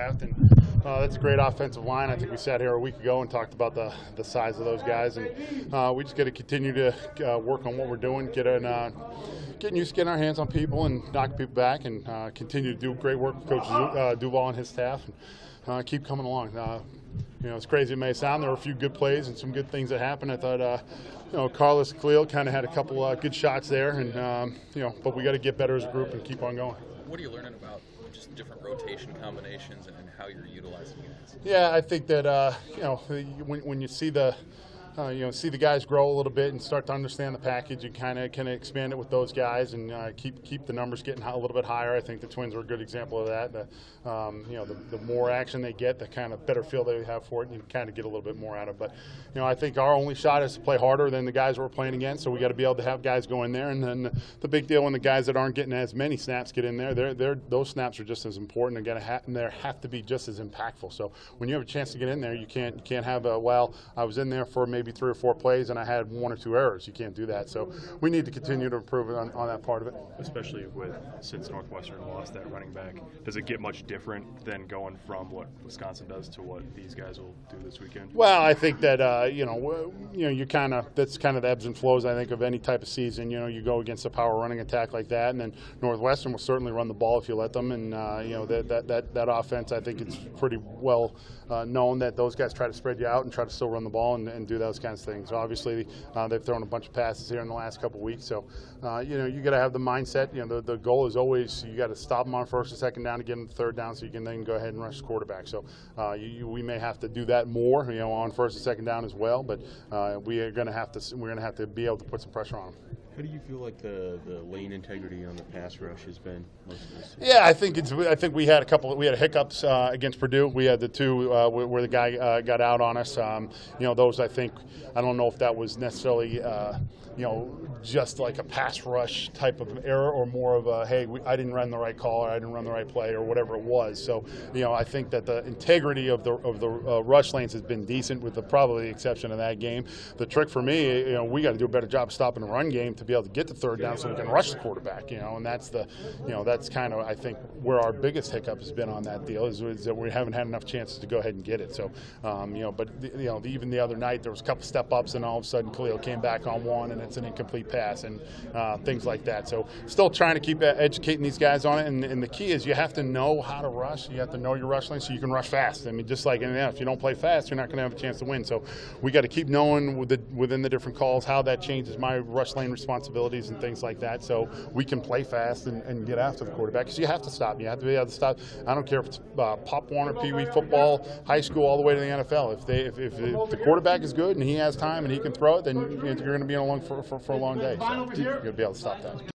draft, and that's a great offensive line. I think we sat here a week ago and talked about the size of those guys, and we just got to continue to work on what we're doing, getting used to getting our hands on people and knocking people back, and continue to do great work with Coach Duval and his staff, and keep coming along. As crazy as it may sound, there were a few good plays and some good things that happened. I thought, Carlos Khalil kind of had a couple good shots there, and but we got to get better as a group and keep on going. What are you learning about just different rotation combinations and how you're utilizing it? Yeah, I think that when you see the see the guys grow a little bit and start to understand the package, and kind of expand it with those guys and keep the numbers getting a little bit higher. I think the Twins are a good example of that. The more action they get, the kind of better feel they have for it, and you kind of get a little bit more out of it. But I think our only shot is to play harder than the guys we're playing against. So we got to be able to have guys go in there, and then the big deal when the guys that aren't getting as many snaps get in there, those snaps are just as important. They have to be just as impactful. So when you have a chance to get in there, you can't have I was in there for maybe 3 or 4 plays and I had 1 or 2 errors. You can't do that. So we need to continue to improve on that part of it. Especially since Northwestern lost that running back, does it get much different than going from what Wisconsin does to what these guys will do this weekend? Well, I think that you that's kind of the ebbs and flows. I think of any type of season. You go against a power running attack like that, and then Northwestern will certainly run the ball if you let them. And that offense, I think it's pretty well known that those guys try to spread you out and try to still run the ball and do those kinds of things. So obviously, they've thrown a bunch of passes here in the last couple of weeks. So you got to have the mindset. The goal is always you got to stop them on first and second down to get them to third down, so you can then go ahead and rush the quarterback. So we may have to do that more, on first and second down as well. But we're going to have to be able to put some pressure on them. How do you feel like the lane integrity on the pass rush has been most of this season? Yeah, I think we had hiccups against Purdue. We had the 2 where the guy got out on us. Those I don't know if that was necessarily just like a pass rush type of error, or more of a I didn't run the right call, or I didn't run the right play, or whatever it was. So I think that the integrity of the rush lanes has been decent, with probably the exception of that game. The trick for me, we got to do a better job stopping the run game to be able to get to third down so we can rush the quarterback. And that's that's kind of I think where our biggest hiccup has been on that deal is that we haven't had enough chances to go ahead and get it. So but even the other night there was a couple step ups, and all of a sudden Khalil came back on one, and it's an incomplete pass, and things like that. So still trying to keep educating these guys on it, and the key is you have to know how to rush. You have to know your rush lane so you can rush fast. I mean, just like anything else, if you don't play fast, you're not going to have a chance to win. So we got to keep knowing within the different calls how that changes my rush lane responsibilities and things like that, so we can play fast and get after the quarterback, because you have to stop. You have to be able to stop. I don't care if it's Pop Warner, Pee Wee football, high school, all the way to the NFL. If the quarterback is good and he has time and he can throw it, then you're going to be on for a long day. So you're going to be able to stop that.